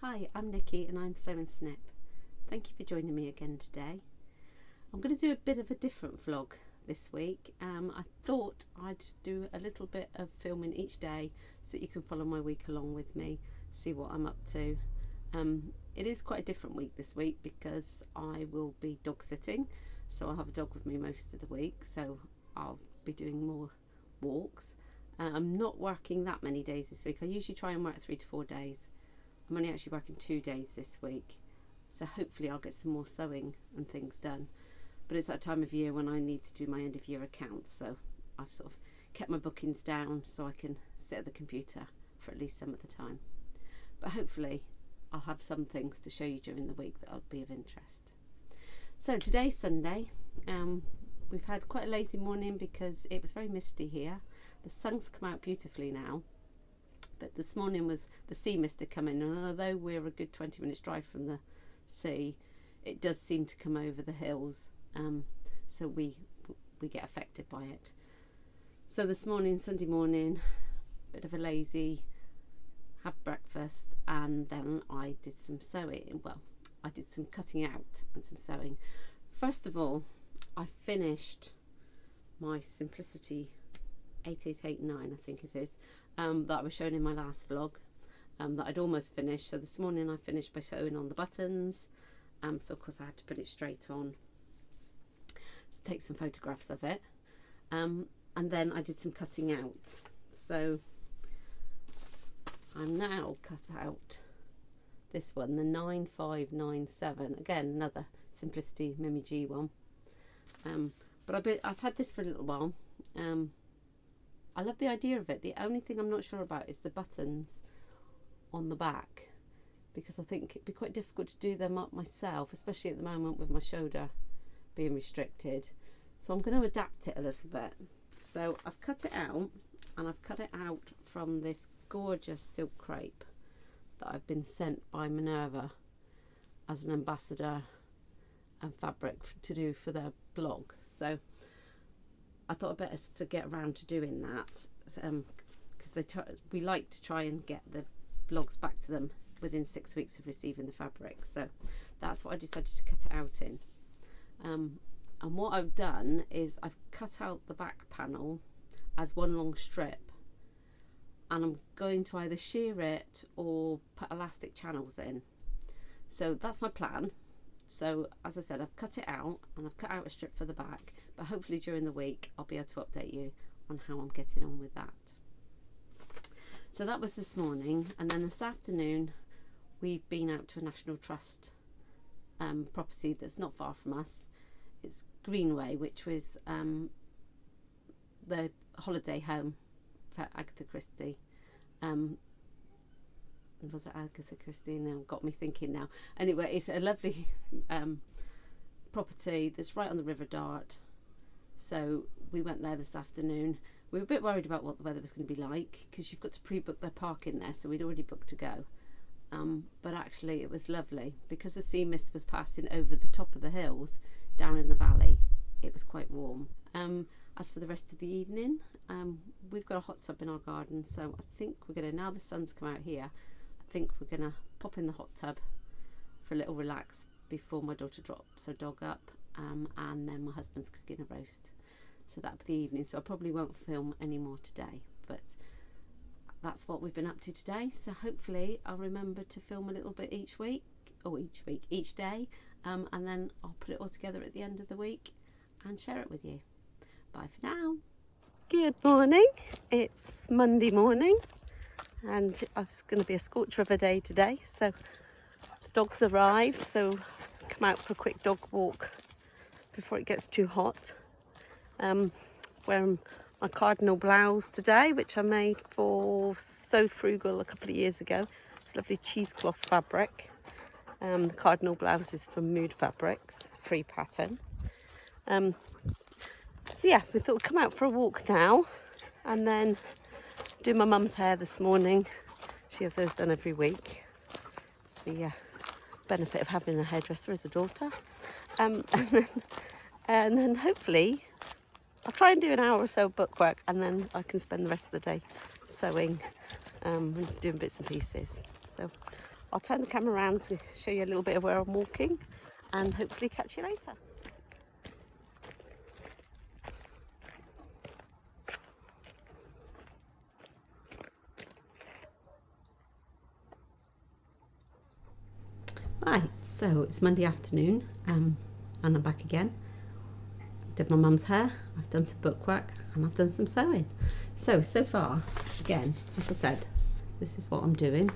Hi, I'm Nicky and I'm Sew&Snip. Thank you for joining me again today. I'm going to do a bit of a different vlog this week. I thought I'd do a little bit of filming each day so that you can follow my week along with me, see what I'm up to. It is quite a different week this week because I will be dog sitting, so I'll have a dog with me most of the week, so I'll be doing more walks. I'm not working that many days this week. I usually try and work 3 to 4 days. I'm only actually working 2 days this week, so hopefully I'll get some more sewing and things done. But it's that time of year when I need to do my end of year accounts, so I've sort of kept my bookings down so I can sit at the computer for at least some of the time. But hopefully I'll have some things to show you during the week that'll be of interest. So today's Sunday. We've had quite a lazy morning because it was very misty here. The sun's come out beautifully now, but this morning was the sea mist had come in, and although we're a good 20 minutes drive from the sea, it does seem to come over the hills, so we get affected by it. So this morning, Sunday morning, bit of a lazy, have breakfast, and then I did some sewing. Well, I did some cutting out and some sewing. First of all, I finished my Simplicity 8889, I think it is, that I was showing in my last vlog, that I'd almost finished. So this morning I finished by sewing on the buttons, so of course I had to put it straight on to take some photographs of it, and then I did some cutting out. So I'm now cut out this one, the 9597, again another Simplicity Mimi G one, but I've had this for a little while. I love the idea of it. The only thing I'm not sure about is the buttons on the back, because I think it'd be quite difficult to do them up myself, especially at the moment with my shoulder being restricted. So I'm going to adapt it a little bit. So I've cut it out, and I've cut it out from this gorgeous silk crepe that I've been sent by Minerva as an ambassador and fabric to do for their blog. So I thought I'd better to get around to doing that, because we like to try and get the blogs back to them within 6 weeks of receiving the fabric. So that's what I decided to cut it out in. And what I've done is I've cut out the back panel as one long strip, and I'm going to either shear it or put elastic channels in. So that's my plan. So as I said, I've cut it out, and I've cut out a strip for the back, but hopefully during the week I'll be able to update you on how I'm getting on with that. So that was this morning, and then this afternoon we've been out to a National Trust property that's not far from us. It's Greenway, which was the holiday home for Agatha Christie. Was it Agatha Christie? Now got me thinking now. Anyway, it's a lovely property that's right on the River Dart. So we went there this afternoon. We were a bit worried about what the weather was going to be like, because you've got to pre-book their parking there, so we'd already booked to go. But actually it was lovely because the sea mist was passing over the top of the hills down in the valley. It was quite warm. As for the rest of the evening, we've got a hot tub in our garden, so I think we're going to, now the sun's come out here, I think we're going to pop in the hot tub for a little relax before my daughter drops her dog up, and then my husband's cooking a roast. So that'll be the evening, so I probably won't film any more today, but that's what we've been up to today. So hopefully I'll remember to film a little bit each day, and then I'll put it all together at the end of the week and share it with you. Bye for now. Good morning. It's Monday morning, and it's going to be a scorcher of a day today. So the dogs arrived, so come out for a quick dog walk before it gets too hot. Wearing my Cardinal Blouse today, which I made for So Frugal a couple of years ago. It's lovely cheesecloth fabric. The Cardinal Blouse is from Mood Fabrics, free pattern. So yeah, we thought we'd come out for a walk now, and then do my mum's hair this morning. She has hers done every week. It's the benefit of having a hairdresser as a daughter. And then hopefully I'll try and do an hour or so of bookwork, and then I can spend the rest of the day sewing and doing bits and pieces. So I'll turn the camera around to show you a little bit of where I'm walking and hopefully catch you later. Right, so it's Monday afternoon and I'm back again. Did my mum's hair, I've done some bookwork and I've done some sewing. So far, again, as I said, this is what I'm doing.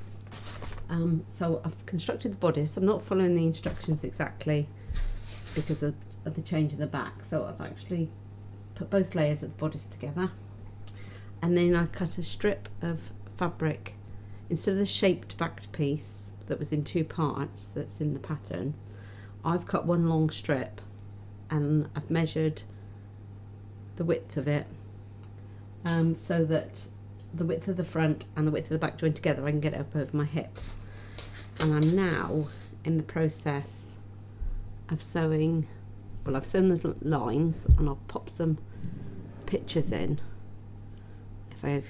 So I've constructed the bodice. I'm not following the instructions exactly because of the change in the back. So I've actually put both layers of the bodice together. And then I cut a strip of fabric. Instead of the shaped backed piece that was in 2 parts that's in the pattern, I've cut one long strip and I've measured the width of it so that the width of the front and the width of the back joined together, I can get it up over my hips. And I'm now in the process of sewing. Well, I've sewn the lines and I'll pop some pictures in if I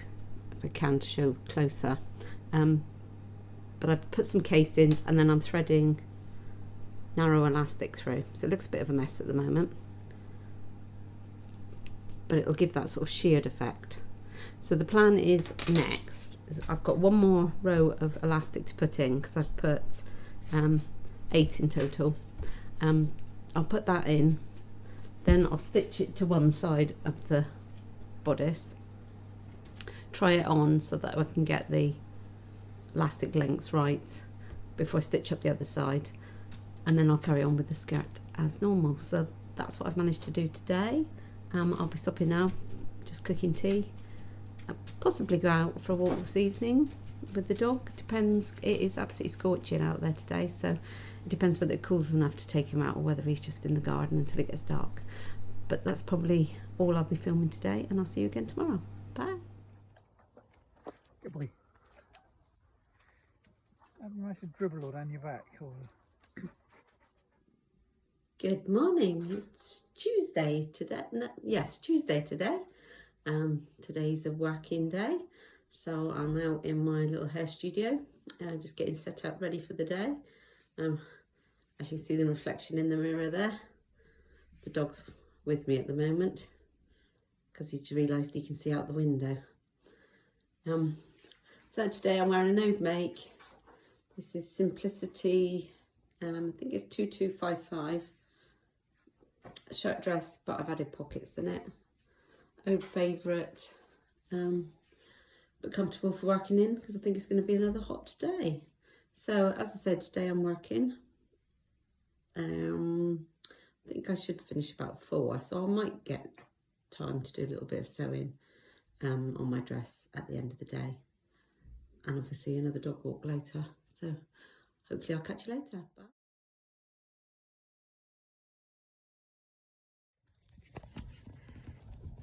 can to show closer. But I've put some casings and then I'm threading narrow elastic through, so it looks a bit of a mess at the moment, but it'll give that sort of sheared effect. So the plan is next is I've got one more row of elastic to put in because I've put 8 in total. I'll put that in, then I'll stitch it to one side of the bodice, try it on so that I can get the elastic lengths right before I stitch up the other side, and then I'll carry on with the skirt as normal. So that's what I've managed to do today. I'll be stopping now, just cooking tea. I'll possibly go out for a walk this evening with the dog. Depends, it is absolutely scorching out there today, so it depends whether it cools enough to take him out or whether he's just in the garden until it gets dark. But that's probably all I'll be filming today, and I'll see you again tomorrow. Bye. Good boy. Have a nice dribble all down your back. Or... Good morning. It's Tuesday today. No, yes, Tuesday today. Today's a working day, so I'm out in my little hair studio, just getting set up ready for the day. As you can see the reflection in the mirror there. The dog's with me at the moment because he's realised he can see out the window. So today I'm wearing an Ode Make. This is Simplicity, I think it's 2255 shirt dress, but I've added pockets in it. Ode favourite, but comfortable for working in because I think it's going to be another hot day. So as I said, today I'm working. I think I should finish about 4, so I might get time to do a little bit of sewing on my dress at the end of the day, and obviously another dog walk later. So hopefully I'll catch you later. Bye.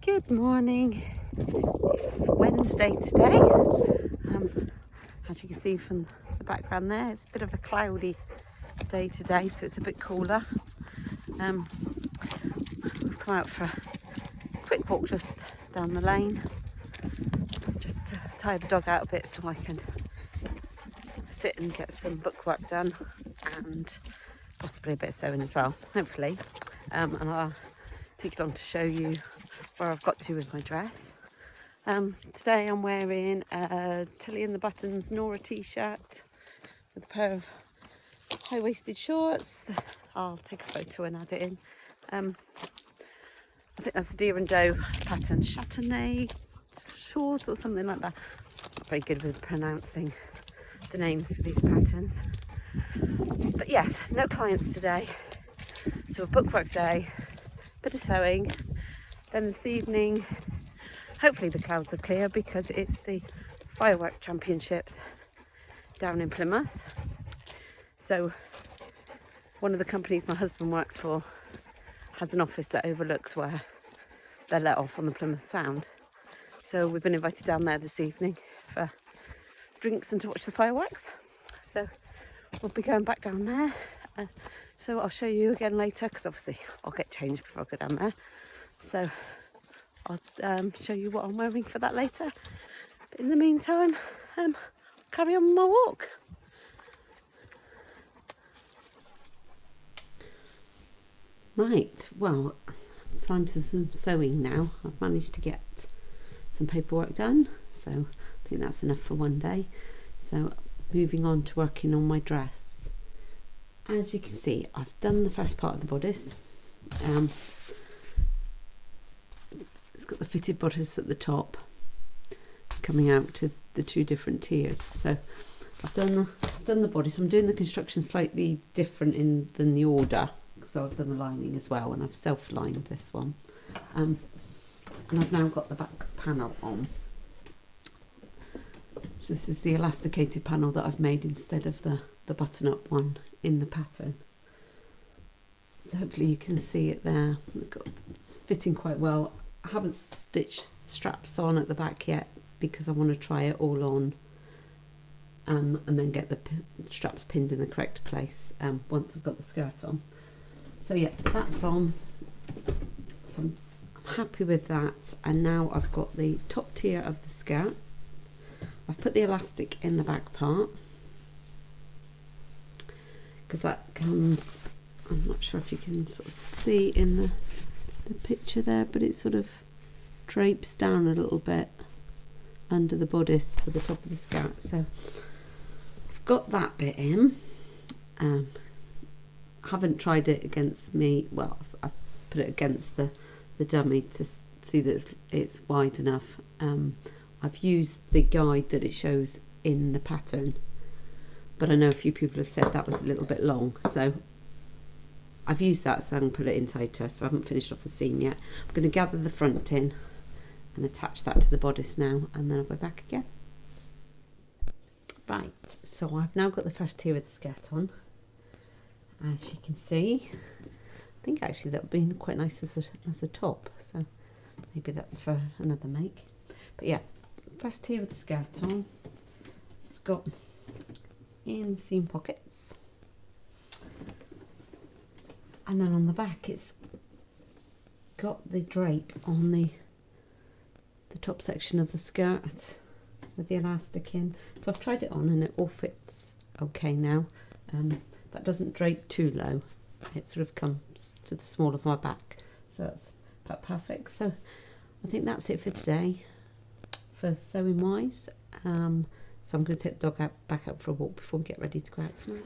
Good morning. It's Wednesday today. As you can see from the background there, it's a bit of a cloudy day today, so it's a bit cooler. I've come out for a quick walk just down the lane, just to tire the dog out a bit so I can sit and get some bookwork done and possibly a bit of sewing as well, hopefully. And I'll take it on to show you where I've got to with my dress. Today I'm wearing a Tilly and the Buttons Nora t-shirt with a pair of high-waisted shorts. I'll take a photo and add it in. I think that's a Deer and Doe pattern, Chatigne shorts or something like that. Not very good with pronouncing the names for these patterns. But yes, no clients today, so a bookwork day, bit of sewing. Then this evening, hopefully the clouds are clear because it's the firework championships down in Plymouth. So one of the companies my husband works for has an office that overlooks where they're let off on the Plymouth Sound. So we've been invited down there this evening for drinks and to watch the fireworks. So we'll be going back down there. So I'll show you again later because obviously I'll get changed before I go down there. So I'll show you what I'm wearing for that later. But in the meantime, carry on my walk. Right, well, it's time to some sewing now. I've managed to get some paperwork done, so I think that's enough for one day. So moving on to working on my dress. As you can see, I've done the first part of the bodice. It's got the fitted bodice at the top coming out to the two different tiers. So I've done the bodice. I'm doing the construction slightly different than the order, so I've done the lining as well, and I've self-lined this one. And I've now got the back panel on. So this is the elasticated panel that I've made instead of the button-up one in the pattern. So hopefully you can see it there. It's fitting quite well. I haven't stitched straps on at the back yet because I want to try it all on and then get the straps pinned in the correct place once I've got the skirt on. So yeah, that's on. So I'm happy with that. And now I've got the top tier of the skirt. I've put the elastic in the back part because that comes, I'm not sure if you can sort of see in the picture there, but it sort of drapes down a little bit under the bodice for the top of the skirt. So I've got that bit in. I haven't tried it against me. Well, I've put it against the dummy to see that it's wide enough. I've used the guide that it shows in the pattern, but I know a few people have said that was a little bit long, so I've used that, so I'm going to put it in tighter. So I haven't finished off the seam yet. I'm going to gather the front in and attach that to the bodice now, and then I'll go back again. Right, so I've now got the first tier of the skirt on. As you can see, I think actually that would be quite nice as a top, so maybe that's for another make. But yeah, first tier of the skirt on. It's got inseam pockets, and then on the back it's got the drape on the top section of the skirt with the elastic in. So I've tried it on and it all fits okay now. That doesn't drape too low. It sort of comes to the small of my back, so that's about perfect. So I think that's it for today for sewing wise. So I'm going to take the dog back out for a walk before we get ready to go out tonight.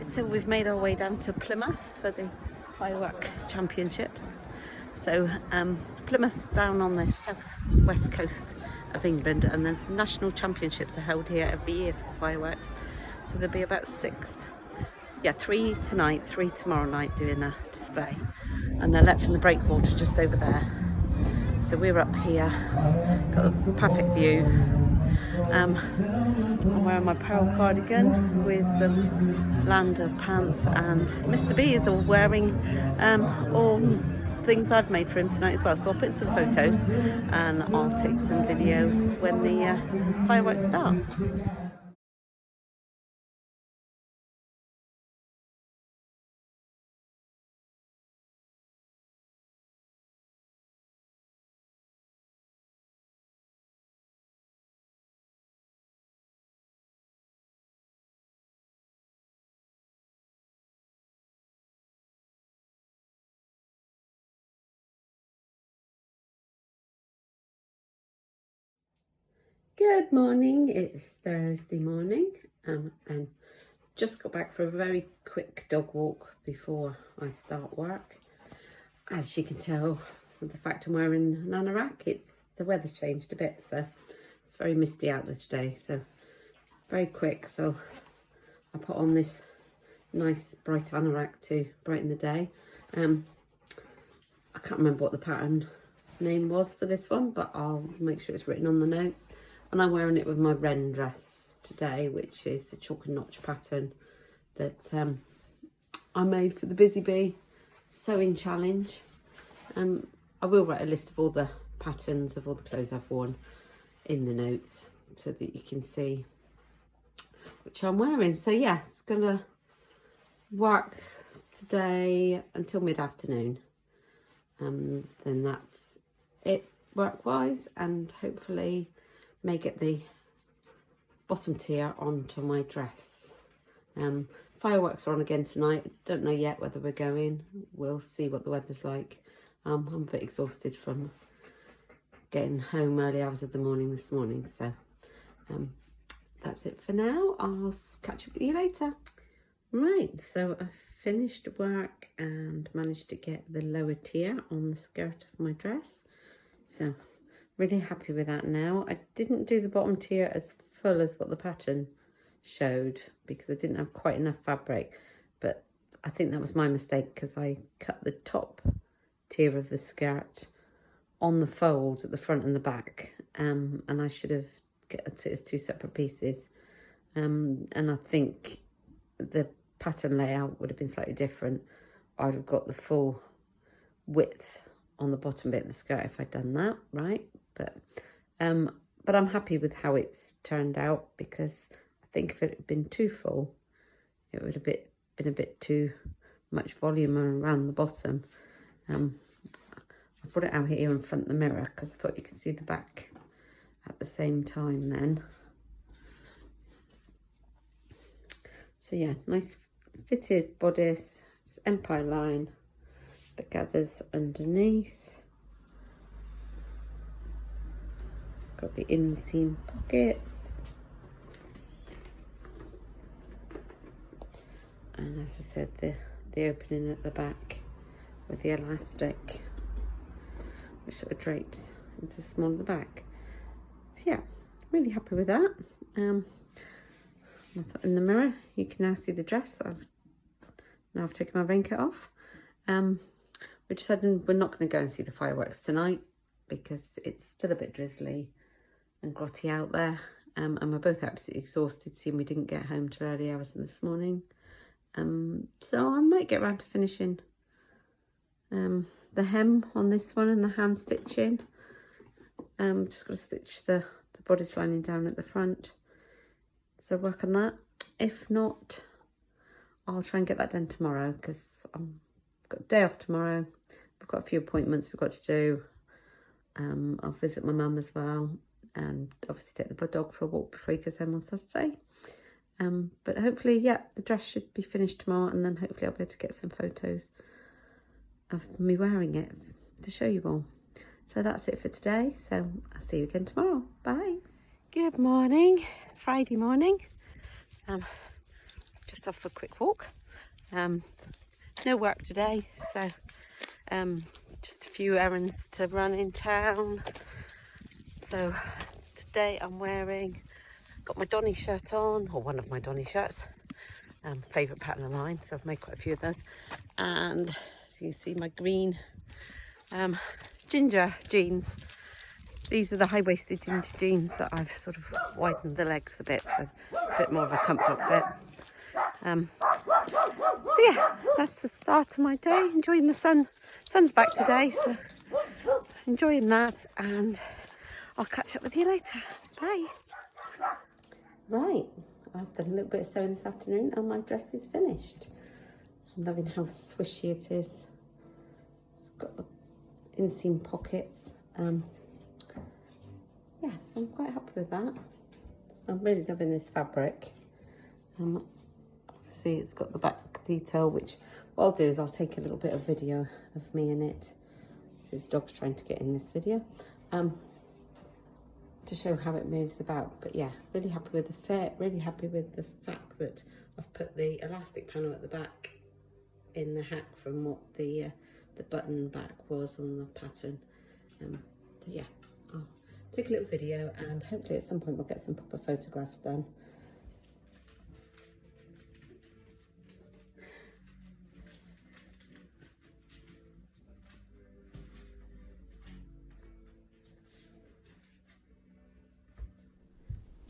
So we've made our way down to Plymouth for the firework championships. So Plymouth's down on the southwest coast of England, and the national championships are held here every year for the fireworks. So there'll be about 3 tonight, 3 tomorrow night doing a display, and they're let from the breakwater just over there. So we're up here, got a perfect view. I'm wearing my pearl cardigan with some Lander pants, and Mr. B is all wearing all things I've made for him tonight as well. So I'll put in some photos and I'll take some video when the fireworks start. Good morning, it's Thursday morning and just got back for a very quick dog walk before I start work. As you can tell from the fact I'm wearing an Anorak, the weather's changed a bit, so it's very misty out there today, so very quick. So I put on this nice bright Anorak to brighten the day. I can't remember what the pattern name was for this one, but I'll make sure it's written on the notes. And I'm wearing it with my Wren dress today, which is a chalk and notch pattern that I made for the Busy Bee sewing challenge. I will write a list of all the patterns of all the clothes I've worn in the notes so that you can see which I'm wearing. So yes, gonna work today until mid-afternoon. Then that's it work-wise, and hopefully may get the bottom tier onto my dress. fireworks are on again tonight. Don't know yet whether we're going. We'll see what the weather's like. I'm a bit exhausted from getting home early hours of the morning this morning. So that's it for now. I'll catch up with you later. Right, so I finished work and managed to get the lower tier on the skirt of my dress. So really happy with that now. I didn't do the bottom tier as full as what the pattern showed because I didn't have quite enough fabric, but I think that was my mistake because I cut the top tier of the skirt on the fold at the front and the back, and I should have cut it as two separate pieces, and I think the pattern layout would have been slightly different. I'd have got the full width on the bottom bit of the skirt if I'd done that right, but I'm happy with how it's turned out because I think if it had been too full, it would have been a bit too much volume around the bottom. I brought it out here in front of the mirror because I thought you could see the back at the same time then. So yeah, nice fitted bodice, it's empire line that gathers underneath. Got the inseam pockets. And as I said, the opening at the back with the elastic, which sort of drapes into the small of the back. So yeah, really happy with that. In the mirror, you can now see the dress. I've taken my raincoat off. We decided we're not going to go and see the fireworks tonight because it's still a bit drizzly and grotty out there. And we're both absolutely exhausted, seeing we didn't get home till early hours this morning. So I might get around to finishing the hem on this one and the hand stitching. Just got to stitch the bodice lining down at the front. So work on that. If not, I'll try and get that done tomorrow because I've got a day off tomorrow. We've got a few appointments we've got to do. I'll visit my mum as well and obviously take the dog for a walk before he goes home on Saturday. But hopefully, yeah, the dress should be finished tomorrow, and then hopefully I'll be able to get some photos of me wearing it to show you all. So that's it for today. So I'll see you again tomorrow. Bye. Good morning, Friday morning. Just off for a quick walk. No work today, so just a few errands to run in town. So today I'm got my Donny shirt on, or one of my Donny shirts. Favourite pattern of mine, so I've made quite a few of those. And you can see my green ginger jeans. These are the high-waisted ginger jeans that I've sort of widened the legs a bit, so a bit more of a comfort fit. So yeah, that's the start of my day. Enjoying the sun. Sun's back today, so enjoying that, and I'll catch up with you later. Bye. Right, I've done a little bit of sewing this afternoon and my dress is finished. I'm loving how swishy it is. It's got the inseam pockets. Yeah, so I'm quite happy with that. I'm really loving this fabric. See, it's got the back detail, which what I'll do is I'll take a little bit of video of me in it. See, the dog's trying to get in this video. To show how it moves about. But yeah, really happy with the fit, really happy with the fact that I've put the elastic panel at the back in the hack from what the button back was on the pattern. So yeah, I'll take a little video and hopefully at some point we'll get some proper photographs done.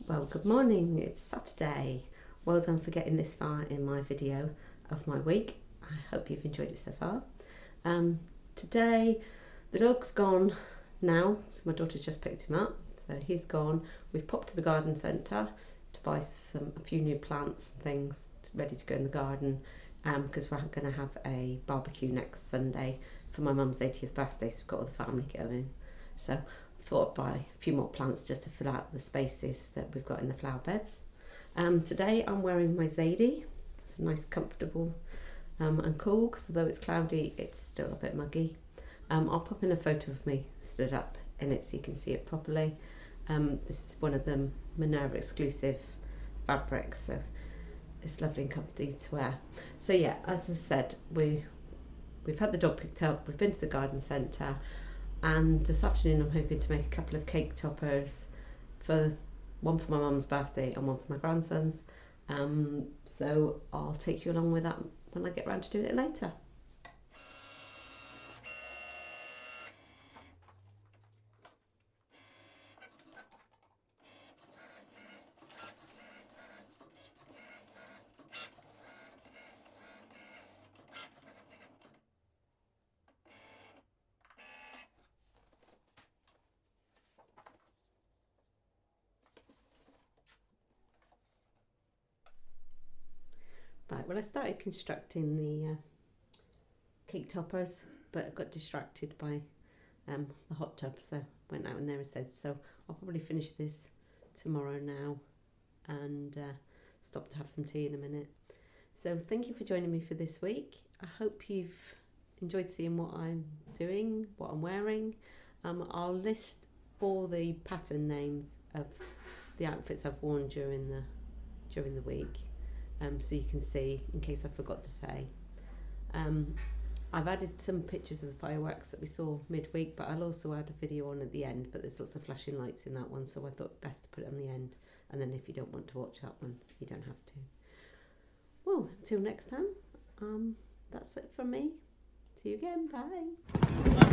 Well, good morning, it's Saturday. Well done for getting this far in my video of my week. I hope you've enjoyed it so far. Today, the dog's gone now, so my daughter's just picked him up, so he's gone. We've popped to the garden centre to buy a few new plants and things ready to go in the garden, because we're going to have a barbecue next Sunday for my mum's 80th birthday, so we've got all the family going. So thought I'd buy a few more plants just to fill out the spaces that we've got in the flower beds. Today I'm wearing my Zadie. It's nice, comfortable and cool, because although it's cloudy, it's still a bit muggy. I'll pop in a photo of me stood up in it so you can see it properly. This is one of the Nora exclusive fabrics, so it's lovely and comfy to wear. So yeah, as I said, we've had the dog picked up, we've been to the garden centre, and this afternoon I'm hoping to make a couple of cake toppers, one for my mum's birthday and one for my grandson's. So I'll take you along with that when I get around to doing it later. Right, well, I started constructing the cake toppers, but I got distracted by the hot tub, so went out in there instead. So I'll probably finish this tomorrow now and stop to have some tea in a minute. So thank you for joining me for this week. I hope you've enjoyed seeing what I'm doing, what I'm wearing. I'll list all the pattern names of the outfits I've worn during the week. So you can see, in case I forgot to say. I've added some pictures of the fireworks that we saw midweek, but I'll also add a video on at the end, but there's lots of flashing lights in that one, so I thought best to put it on the end, and then if you don't want to watch that one, you don't have to. Well, until next time, that's it from me. See you again, bye.